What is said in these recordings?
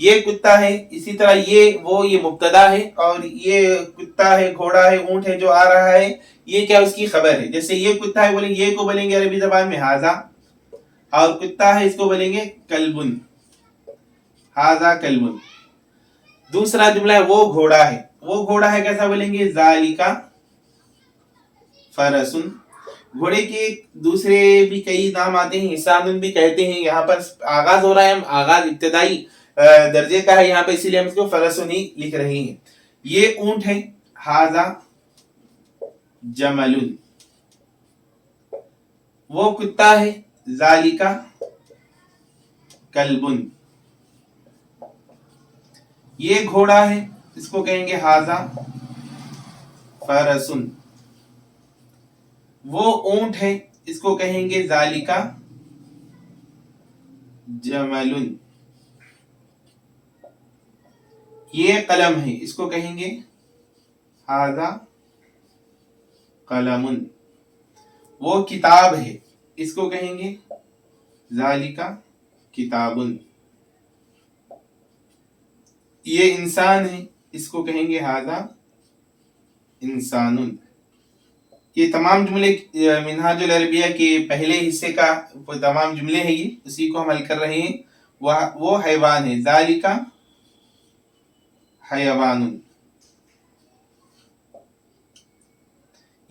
یہ کتا ہے، اسی طرح یہ مبتدا ہے، اور یہ کتا ہے، گھوڑا ہے، اونٹ ہے جو آ رہا ہے، یہ کیا اس کی خبر ہے. جیسے یہ کتا ہے بولیں گے، یہ کو بولیں گے عربی زبان میں ہاذا، اور کتا ہے اس کو بولیں گے کلبن، ہاذا کلبن. دوسرا جملہ ہے وہ گھوڑا ہے، وہ گھوڑا ہے کیسا بولیں گے ذالکا فرسن. گھوڑے کے دوسرے بھی کئی نام آتے ہیں، حسان بھی کہتے ہیں. یہاں پر آغاز ہو رہا ہے، ہم آغاز ابتدائی درجے کا ہے یہاں پہ، اسی لیے ہم اس کو فرسن ہی لکھ رہے ہیں. یہ اونٹ ہے ہاذا جمل. وہ کتا ہے ذالکا کلبن. یہ گھوڑا ہے، اس کو کہیں گے ہاذا فرسن. وہ اونٹ ہے، اس کو کہیں گے ذالکا جمل. یہ قلم ہے، اس کو کہیں گے ہاذا قلم. وہ کتاب ہے، اس کو کہیں گے ذالکا کتاب. یہ انسان ہے، اس کو کہیں گے ہاذا انسان. یہ تمام جملے منہاج العربیہ کے پہلے حصے کا تمام جملے ہیں، یہ اسی کو ہم حل کر رہے ہیں. وہ حیوان ہے، ذالکا حیوان.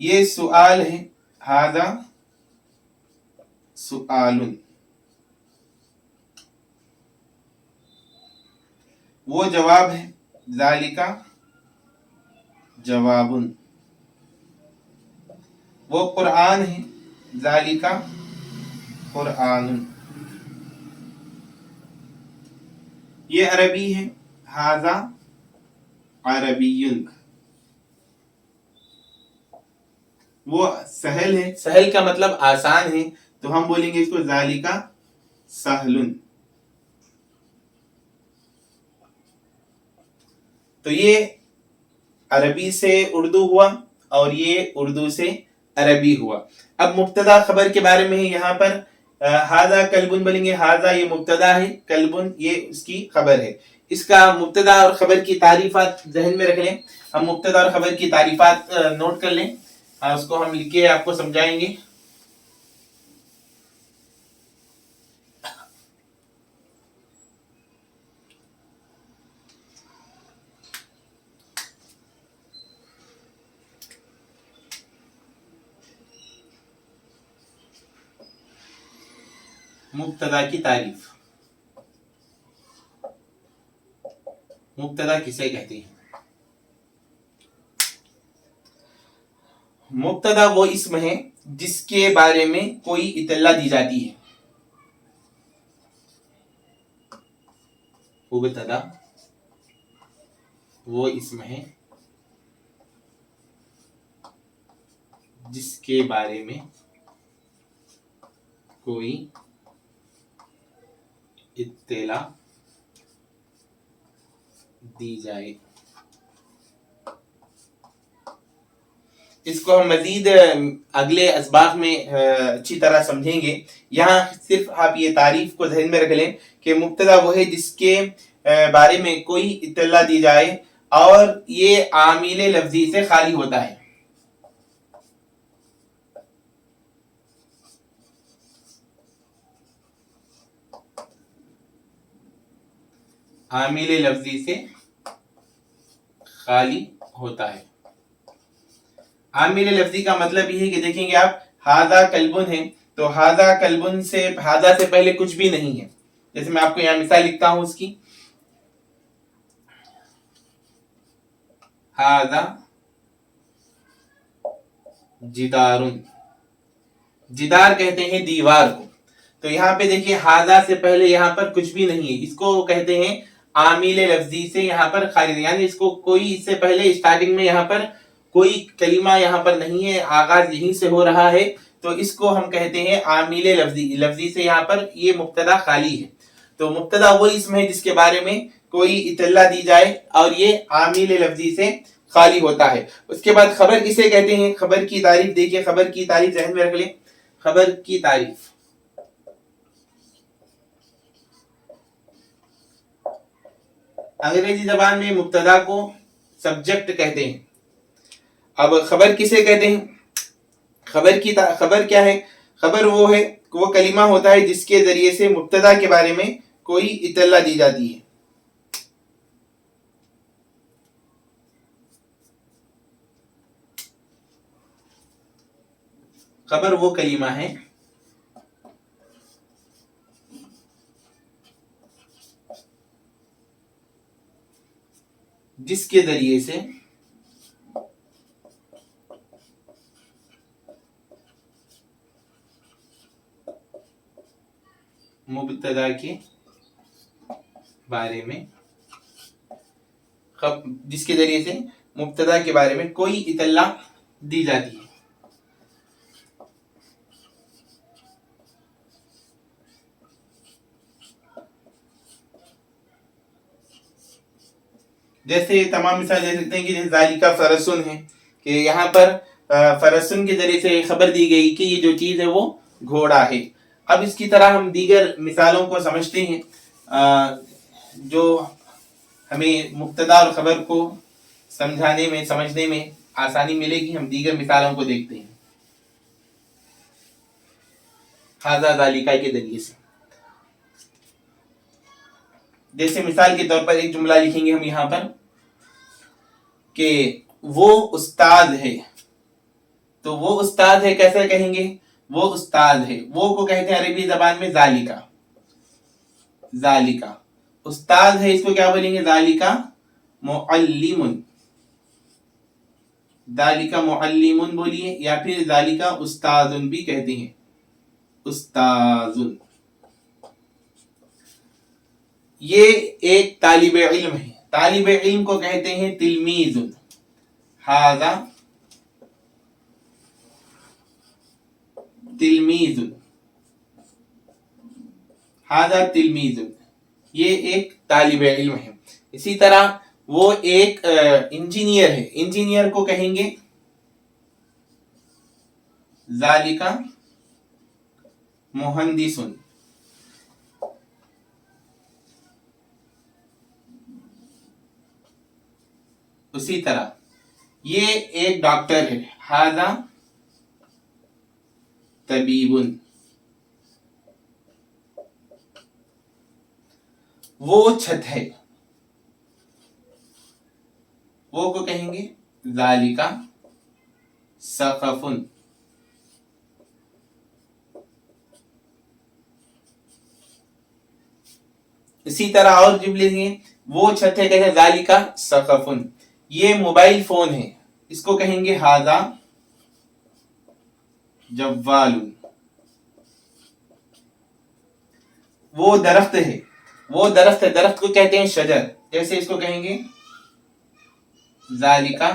یہ سؤال ہے، ہاذا سؤال. وہ جواب ہے، ذالکا جواب. وہ قرآن ہے، ذالکا قرآن. یہ عربی ہے، ہاذا عربی. وہ سہل ہے، سہل کا مطلب آسان ہے، تو ہم بولیں گے اس کو ذالکا سہل. تو یہ عربی سے اردو ہوا، اور یہ اردو سے عربی ہوا. اب مبتدا خبر کے بارے میں یہاں پر ہاذا کلبن بولیں گے، ہاذا یہ مبتدا ہے، کلبن یہ اس کی خبر ہے. اس کا مبتدا اور خبر کی تعریفات ذہن میں رکھ لیں. ہم مبتدا اور خبر کی تعریفات نوٹ کر لیں، اس کو ہم لکھ کے آپ کو سمجھائیں گے. مبتدا کی تعریف. مبتدا کسے کہتے ہیں؟ مبتدا وہ اسم ہے جس کے بارے میں کوئی اطلاع دی جاتی ہے. مبتدا وہ اسم ہے جس کے بارے میں کوئی اطلاع دی جائے. اس کو ہم مزید اگلے اسباق میں اچھی طرح سمجھیں گے. یہاں صرف آپ یہ تعریف کو ذہن میں رکھ لیں کہ مبتدا وہ ہے جس کے بارے میں کوئی اطلاع دی جائے، اور یہ عامل لفظی سے خالی ہوتا ہے. عامل لفظی سے خالی ہوتا ہے. عامل لفظی کا مطلب یہ ہے کہ دیکھیں گے آپ، ہاذا کلبن ہے، تو ہاذا کلبن سے ہاذا سے پہلے کچھ بھی نہیں ہے. جیسے میں آپ کو یہاں مثال لکھتا ہوں اس کی، ہاذا جدار. جدار کہتے ہیں دیوار کو. تو یہاں پہ دیکھیے ہاذا سے پہلے یہاں پر کچھ بھی نہیں ہے، اس کو کہتے ہیں عامل لفظی سے یہاں پر خارج، یعنی اس کو کوئی اس سے پہلے اسٹارٹنگ میں یہاں پر کوئی کلمہ یہاں پر نہیں ہے، آغاز یہیں سے ہو رہا ہے، تو اس کو ہم کہتے ہیں عامل لفظی. لفظی سے یہاں پر یہ مبتدا خالی ہے. تو مبتدا وہ اسم ہے جس کے بارے میں کوئی اطلاع دی جائے، اور یہ عامل لفظی سے خالی ہوتا ہے. اس کے بعد خبر کسے کہتے ہیں؟ خبر کی تعریف دیکھیے، خبر کی تعریف ذہن میں رکھ لیں. خبر کی تعریف، انگریزی زبان میں مبتدا کو سبجیکٹ کہتے ہیں. اب خبر کسے کہتے ہیں؟ خبر کیا ہے؟ خبر وہ کلمہ ہوتا ہے جس کے ذریعے سے مبتدا کے بارے میں کوئی اطلاع دی جاتی ہے. خبر وہ کلمہ ہے جس کے ذریعے سے مبتدا کے بارے میں کوئی اطلاع دی جاتی ہے. جیسے تمام مثال دے سکتے ہیں کہ جیسے ذالکہ فرسن ہے کہ یہاں پر فرسن کے ذریعے سے خبر دی گئی کہ یہ جو چیز ہے وہ گھوڑا ہے. اب اس کی طرح ہم دیگر مثالوں کو سمجھتے ہیں جو ہمیں مبتدا اور خبر کو سمجھنے میں آسانی ملے گی. ہم دیگر مثالوں کو دیکھتے ہیں ھذا ذالکہ کے ذریعے سے. جیسے مثال کے طور پر ایک جملہ لکھیں گے ہم یہاں پر کہ وہ استاد ہے. تو وہ استاد ہے کیسے کہیں گے؟ وہ استاد ہے، وہ کو کہتے ہیں عربی زبان میں ذالکہ. استاد ہے اس کو کیا بولیں گے؟ ذالکہ معلم بولیے، یا پھر ذالکہ استاذ بھی کہتے ہیں. استاذ یہ ایک طالب علم ہے. طالب علم کو کہتے ہیں تلمیذ. ھذا تلمیذ یہ ایک طالب علم ہے. اسی طرح وہ ایک انجینئر ہے. انجینئر کو کہیں گے ذالکہ مہندس. اسی طرح یہ ایک ڈاکٹر ہے. ھذا طبیب. وہ چھت ہے، وہ کو کہیں گے ذالکہ سقف. اسی طرح اور جملے ہیں، وہ چھت ہے کہتے ہیں ذالکہ سقف. یہ موبائل فون ہے، اس کو کہیں گے ھذا جوال. وہ درخت ہے، درخت کو کہتے ہیں شجر. جیسے اس کو کہیں گے ذالکہ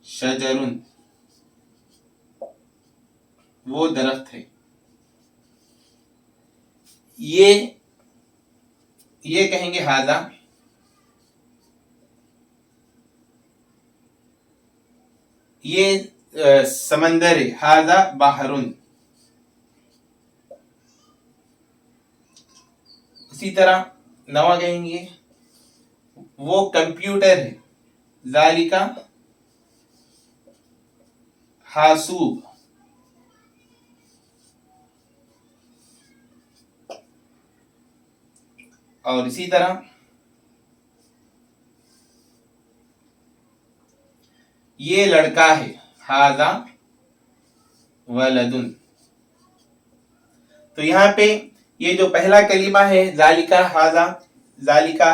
شجر. وہ درخت ہے. یہ کہیں گے ھذا یہ سمندر ہے. ھذا بحر. اسی طرح نوا کہیں گے وہ کمپیوٹر ہے. ذالکہ حاسوب. اور اسی طرح یہ لڑکا ہے. ھذا ولد. تو یہاں پہ یہ جو پہلا کلمہ ہے ذالکہ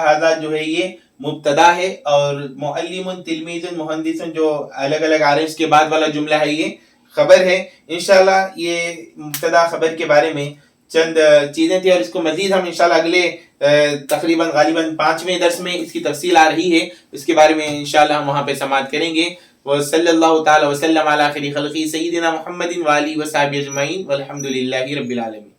ھذا جو ہے یہ مبتدا ہے، اور معلم تلمیذ مہندس جو الگ الگ آ رہے ہیں اس کے بعد والا جملہ ہے یہ خبر ہے. انشاءاللہ یہ مبتدا خبر کے بارے میں چند چیزیں تھی، اور اس کو مزید ہم انشاءاللہ اگلے تقریباً غالباً 5ویں درس میں اس کی تفصیل آ رہی ہے، اس کے بارے میں انشاءاللہ ہم وہاں پہ سماعت کریں گے. وصلی اللہ تعالی وسلم علی خیر خلقہ سیدنا محمد وآلہ وصحبہ اجمعین والحمد للہ رب العالمین.